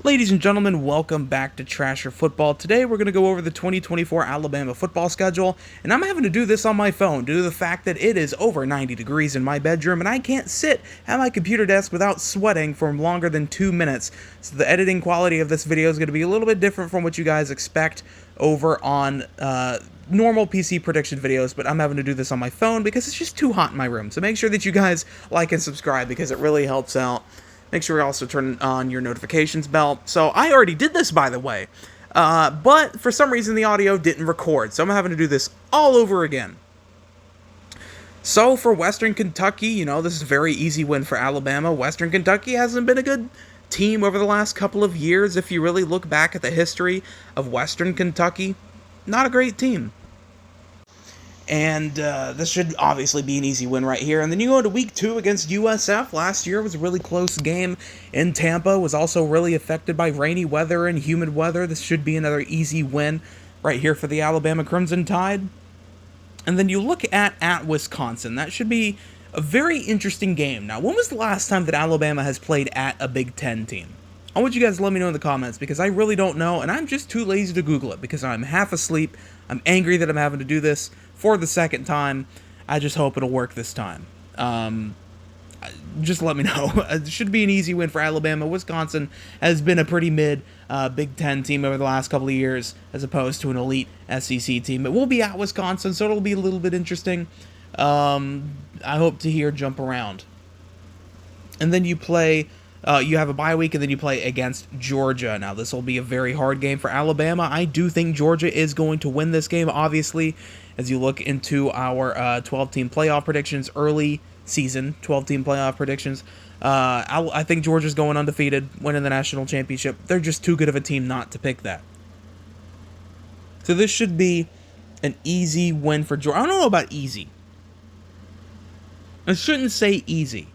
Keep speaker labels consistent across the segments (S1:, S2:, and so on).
S1: Ladies and gentlemen, welcome back to Trasher Football. Today we're going to go over the 2024 Alabama football schedule, and I'm having to do this on my phone due to the fact that it is over 90 degrees in my bedroom and I can't sit at my computer desk without sweating for longer than 2 minutes. So the editing quality of this video is going to be a little bit different from what you guys expect over on normal PC prediction videos, but I'm having to do this on my phone because it's just too hot in my room. So make sure that you guys like and subscribe because it really helps out. Make sure you also turn on your notifications bell. So I already did this, by the way, but for some reason the audio didn't record, so I'm having to do this all over again. So for Western Kentucky, this is a very easy win for Alabama. Western Kentucky hasn't been a good team over the last couple of years. If you really look back at the history of Western Kentucky, not a great team. And this should obviously be an easy win right here. And then you go to week 2 against USF. Last year was a really close game in Tampa. Was also really affected by rainy weather and humid weather. This should be another easy win right here for the Alabama Crimson Tide. And then you look at Wisconsin. That should be a very interesting game. Now, when was the last time that Alabama has played at a Big Ten team? I want you guys to let me know in the comments because I really don't know, and I'm just too lazy to Google it because I'm half asleep. I'm angry that I'm having to do this for the second time. I just hope it'll work this time. Just let me know. It should be an easy win for Alabama. Wisconsin has been a pretty mid Big Ten team over the last couple of years as opposed to an elite SEC team. But we'll be at Wisconsin, so it'll be a little bit interesting. I hope to hear jump around. And then you play... you have a bye week, and then you play against Georgia. Now, this will be a very hard game for Alabama. I do think Georgia is going to win this game, obviously, as you look into our 12-team playoff predictions, early season 12-team playoff predictions. I think Georgia's going undefeated, winning the national championship. They're just too good of a team not to pick that. So this should be an easy win for Georgia. I don't know about easy. I shouldn't say easy.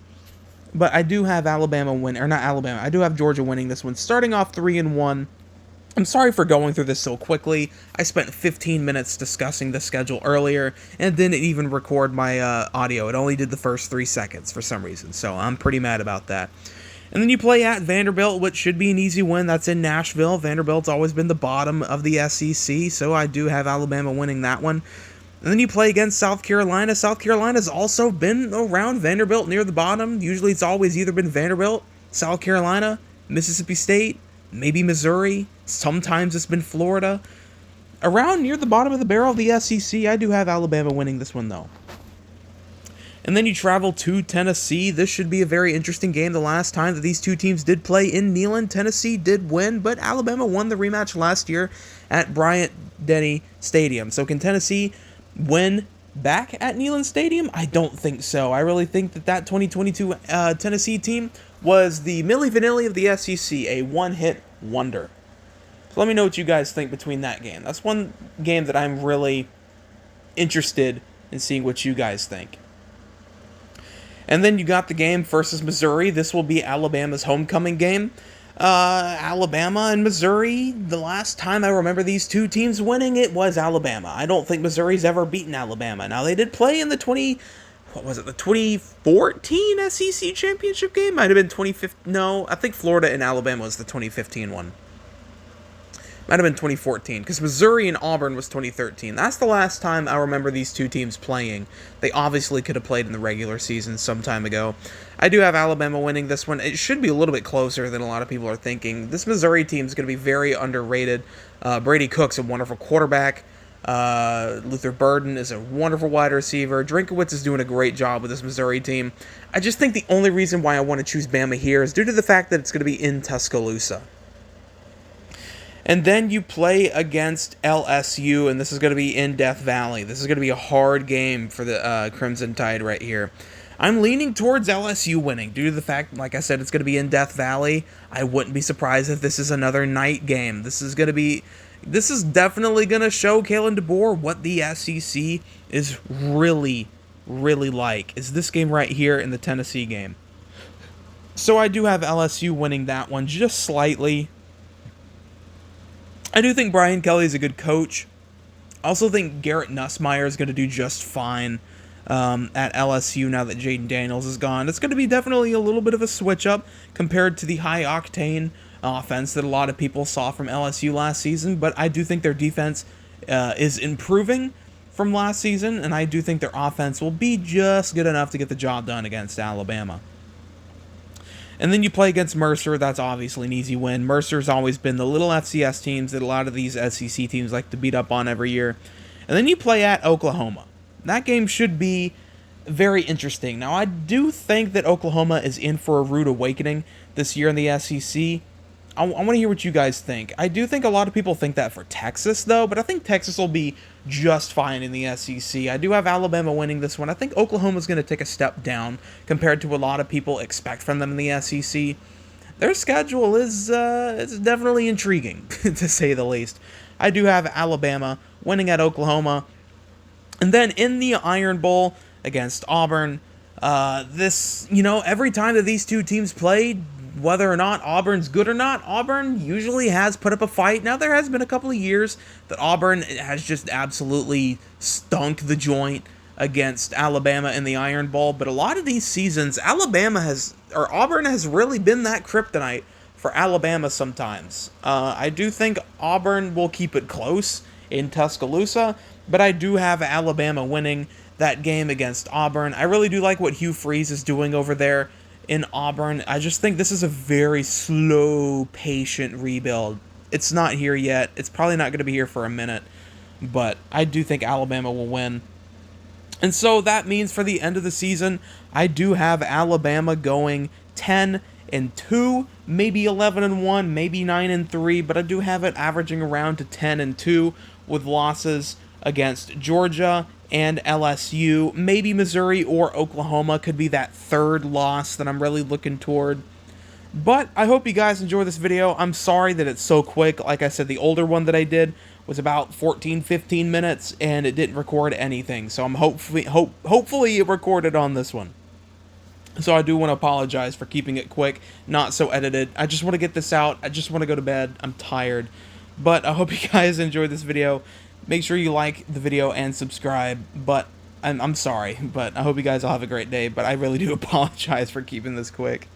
S1: But I do have Alabama win, or not Alabama, I do have Georgia winning this one, starting off 3-1. I'm sorry for going through this so quickly. I spent 15 minutes discussing the schedule earlier, and didn't even record my audio. It only did the first 3 seconds for some reason, so I'm pretty mad about that. And then you play at Vanderbilt, which should be an easy win. That's in Nashville. Vanderbilt's always been the bottom of the SEC, so I do have Alabama winning that one. And then you play against South Carolina. South Carolina's also been around Vanderbilt near the bottom. Usually it's always either been Vanderbilt, South Carolina, Mississippi State, maybe Missouri. Sometimes it's been Florida. Around near the bottom of the barrel of the SEC, I do have Alabama winning this one, though. And then you travel to Tennessee. This should be a very interesting game. The last time that these two teams did play in Neyland, Tennessee did win, but Alabama won the rematch last year at Bryant-Denny Stadium. So can Tennessee win back at Neyland Stadium? I don't think so. I really think that 2022 Tennessee team was the Milli Vanilli of the SEC, a one-hit wonder. So let me know what you guys think between that game. That's one game that I'm really interested in seeing what you guys think. And then you got the game versus Missouri. This will be Alabama's homecoming game. Alabama and Missouri, the last time I remember these two teams winning, it was Alabama. I don't think Missouri's ever beaten Alabama. Now, they did play in the 2014 SEC championship game? Might have been 2015. No, I think Florida and Alabama was the 2015 one. Might have been 2014, because Missouri and Auburn was 2013. That's the last time I remember these two teams playing. They obviously could have played in the regular season some time ago. I do have Alabama winning this one. It should be a little bit closer than a lot of people are thinking. This Missouri team is going to be very underrated. Brady Cook's a wonderful quarterback. Luther Burden is a wonderful wide receiver. Drinkowitz is doing a great job with this Missouri team. I just think the only reason why I want to choose Bama here is due to the fact that it's going to be in Tuscaloosa. And then you play against LSU, and this is going to be in Death Valley. This is going to be a hard game for the Crimson Tide right here. I'm leaning towards LSU winning due to the fact, like I said, it's going to be in Death Valley. I wouldn't be surprised if this is another night game. This is definitely going to show Kalen DeBoer what the SEC is really, really like. Is this game right here in the Tennessee game. So I do have LSU winning that one just slightly. I do think Brian Kelly is a good coach. I also think Garrett Nussmeier is going to do just fine at LSU now that Jaden Daniels is gone. It's going to be definitely a little bit of a switch up compared to the high-octane offense that a lot of people saw from LSU last season, but I do think their defense is improving from last season, and I do think their offense will be just good enough to get the job done against Alabama. And then you play against Mercer. That's obviously an easy win. Mercer's always been the little FCS teams that a lot of these SEC teams like to beat up on every year. And then you play at Oklahoma. That game should be very interesting. Now, I do think that Oklahoma is in for a rude awakening this year in the SEC. I want to hear what you guys think. I do think a lot of people think that for Texas, though, but I think Texas will be just fine in the SEC. I do have Alabama winning this one. I think Oklahoma's going to take a step down compared to what a lot of people expect from them in the SEC. Their schedule is definitely intriguing, to say the least. I do have Alabama winning at Oklahoma. And then in the Iron Bowl against Auburn, every time that these two teams played, whether or not Auburn's good or not, Auburn usually has put up a fight. Now, there has been a couple of years that Auburn has just absolutely stunk the joint against Alabama in the Iron Bowl, but a lot of these seasons, Auburn has really been that kryptonite for Alabama sometimes. I do think Auburn will keep it close in Tuscaloosa, but I do have Alabama winning that game against Auburn. I really do like what Hugh Freeze is doing over there in Auburn. I just think this is a very slow, patient rebuild. It's not here yet. It's probably not going to be here for a minute, but I do think Alabama will win. And so that means for the end of the season, I do have Alabama going 10-2, maybe 11-1, maybe 9-3, but I do have it averaging around to 10-2 with losses against Georgia and LSU. Maybe Missouri or Oklahoma could be that third loss that I'm really looking toward. But I hope you guys enjoy this video. I'm sorry that it's so quick. Like I said, the older one that I did was about 14-15 minutes, and it didn't record anything. So I'm hopefully it recorded on this one. So I do want to apologize for keeping it quick, not so edited. I just want to get this out. I just want to go to bed. I'm tired. But I hope you guys enjoyed this video. Make sure you like the video and subscribe. But I'm sorry, but I hope you guys all have a great day. But I really do apologize for keeping this quick.